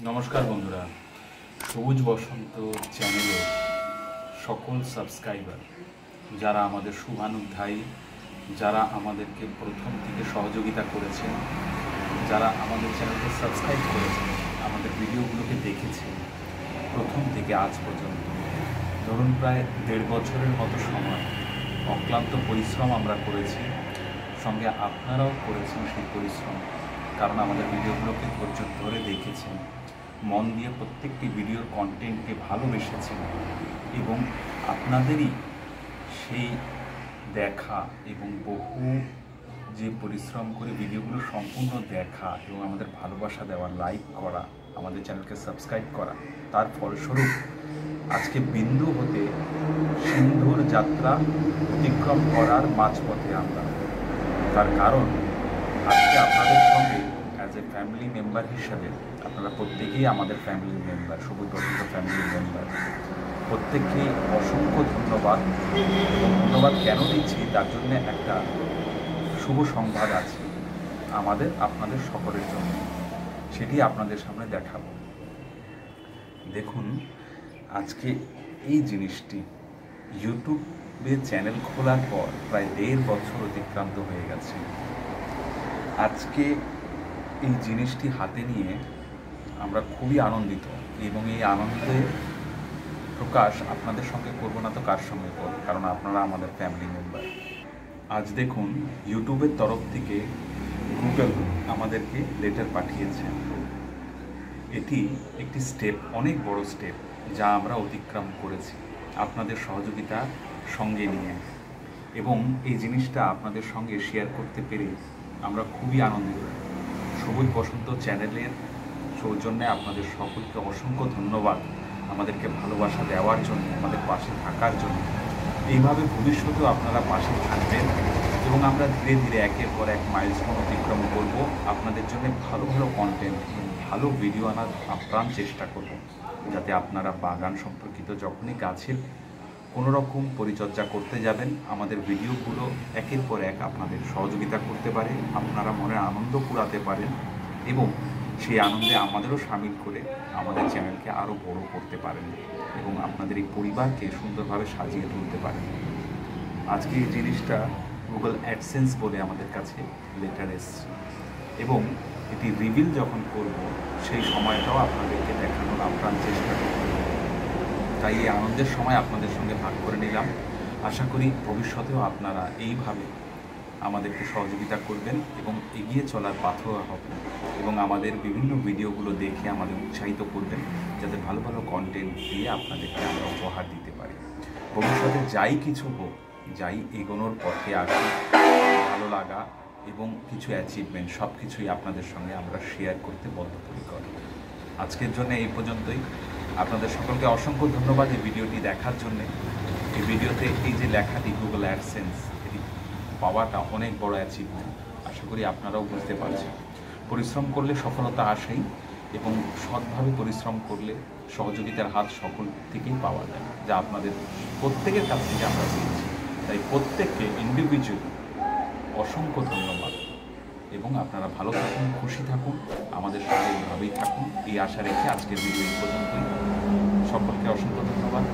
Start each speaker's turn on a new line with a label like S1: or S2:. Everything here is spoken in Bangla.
S1: নমস্কার বন্ধুরা, সবুজ বসন্ত চ্যানেলের সকল সাবস্ক্রাইবার যারা আমাদের শুভানুধ্যায়ী, যারা আমাদেরকে প্রথম থেকে সহযোগিতা করেছেন, যারা আমাদের চ্যানেলকে সাবস্ক্রাইব করেছেন, আমাদের ভিডিওগুলোকে দেখেছেন প্রথম থেকে আজ পর্যন্ত, ধরুন প্রায় 1.5 বছরের মতো সময় অক্লান্ত পরিশ্রম আমরা করেছি। সঙ্গে আপনারাও করেছেন সেই পরিশ্রম, কারণ আমাদের ভিডিওগুলোকে ধৈর্য ধরে দেখেছেন, মন দিয়ে প্রত্যেকটি ভিডিওর কন্টেন্টকে ভালোবেসেছেন এবং আপনাদেরই সেই দেখা এবং বহু যে পরিশ্রম করে ভিডিওগুলো সম্পূর্ণ দেখা এবং আমাদের ভালোবাসা দেওয়া, লাইক করা, আমাদের চ্যানেলকে সাবস্ক্রাইব করা, তার ফলস্বরূপ আজকে বিন্দু হতে সিন্ধুর যাত্রা অতিক্রম করার মাঝপথে আমরা। তার কারণ আজকে আপনাদের সঙ্গে অ্যাজ এ ফ্যামিলি মেম্বার হিসাবে, আপনারা প্রত্যেকেই আমাদের ফ্যামিলি মেম্বার, সবুজ বসন্ত ফ্যামিলি মেম্বার, প্রত্যেককেই অসংখ্য ধন্যবাদ। এবং ধন্যবাদ কেন দিচ্ছি তার জন্য একটা শুভ সংবাদ আছে আমাদের আপনাদের সকলের জন্য, সেটি আপনাদের সামনে দেখাবো। দেখুন, আজকে এই জিনিসটি ইউটিউবে চ্যানেল খোলার পর প্রায় 1.5 বছর অতিক্রান্ত হয়ে গেছে। আজকে এই জিনিসটি হাতে নিয়ে আমরা খুবই আনন্দিত এবং এই আনন্দের প্রকাশ আপনাদের সঙ্গে করব না তো কার সঙ্গে করব, কারণ আপনারা আমাদের ফ্যামিলি মেম্বার। আজ দেখুন, ইউটিউবের তরফ থেকে গুগল আমাদেরকে লেটার পাঠিয়েছেন। এটি একটি স্টেপ, অনেক বড় স্টেপ, যা আমরা অতিক্রম করেছি আপনাদের সহযোগিতা সঙ্গে নিয়ে, এবং এই জিনিসটা আপনাদের সঙ্গে শেয়ার করতে পেরে আমরা খুবই আনন্দিত। সবুজ বসন্ত চ্যানেলের সৌজন্যে আপনাদের সকলকে অসংখ্য ধন্যবাদ, আমাদেরকে ভালোবাসা দেওয়ার জন্য, আমাদের পাশে থাকার জন্য। এইভাবে ভবিষ্যতেও আপনারা পাশে থাকবেন এবং আমরা ধীরে ধীরে একের পর এক মাইলস্টোন অতিক্রম করব। আপনাদের জন্য ভালো ভালো কন্টেন্ট এবং ভালো ভিডিও আনার আপ্রাণ চেষ্টা করব, যাতে আপনারা বাগান সম্পর্কিত যখনই গাছের কোনো রকম পরিচর্যা করতে যাবেন, আমাদের ভিডিওগুলো একের পর এক আপনাদের সহযোগিতা করতে পারে, আপনারা মনে আনন্দ কুড়াতে পারেন এবং সেই আনন্দে আমাদেরও সামিল করে আমাদের চ্যানেলকে আরও বড় করতে পারেন এবং আপনাদের এই পরিবারকে সুন্দরভাবে সাজিয়ে তুলতে পারেন। আজকে এই জিনিসটা গুগল অ্যাডসেন্স বলে আমাদের কাছে লেটার এসছে এবং এটি রিভিল যখন করব সেই সময়টাও আপনাদেরকে দেখানোর আপ্রাণ চেষ্টা করব। তাই এই আনন্দের সময় আপনাদের সঙ্গে ভাগ করে নিলাম। আশা করি ভবিষ্যতেও আপনারা এইভাবে আমাদেরকে সহযোগিতা করবেন এবং এগিয়ে চলার পাথেয় হবেন এবং আমাদের বিভিন্ন ভিডিওগুলো দেখে আমাদের উৎসাহিত করবেন, যাতে ভালো ভালো কন্টেন্ট দিয়ে আপনাদেরকে আমরা উপহার দিতে পারি। ভবিষ্যতে যাই কিছু হোক, যাই এগোনোর পথে আসি, ভালো লাগা এবং কিছু অ্যাচিভমেন্ট সব কিছুই আপনাদের সঙ্গে আমরা শেয়ার করতে বদ্ধপরিকর। আজকের জন্য এই পর্যন্তই। আপনাদের সকলকে অসংখ্য ধন্যবাদ এই ভিডিওটি দেখার জন্যে। এই ভিডিওতে এই যে লেখাটি গুগল অ্যাডসেন্স, এটি পাওয়াটা অনেক বড় অ্যাচিভমেন্ট। আশা করি আপনারাও বুঝতে পারছেন। পরিশ্রম করলে সফলতা আসেই এবং সৎভাবে পরিশ্রম করলে সহযোগিতার হাত সকল থেকেই পাওয়া যায়, যা আপনাদের প্রত্যেকের কাছ থেকে আমরা পেয়েছি। তাই প্রত্যেককে ইন্ডিভিজুয়ালি অসংখ্য ধন্যবাদ এবং আপনারা ভালো থাকুন, খুশি থাকুন, আমাদের সঙ্গে এইভাবেই থাকুন, এই আশা রেখে আজকের ভিডিও এই পর্যন্তই। সকলকে অসংখ্য ধন্যবাদ।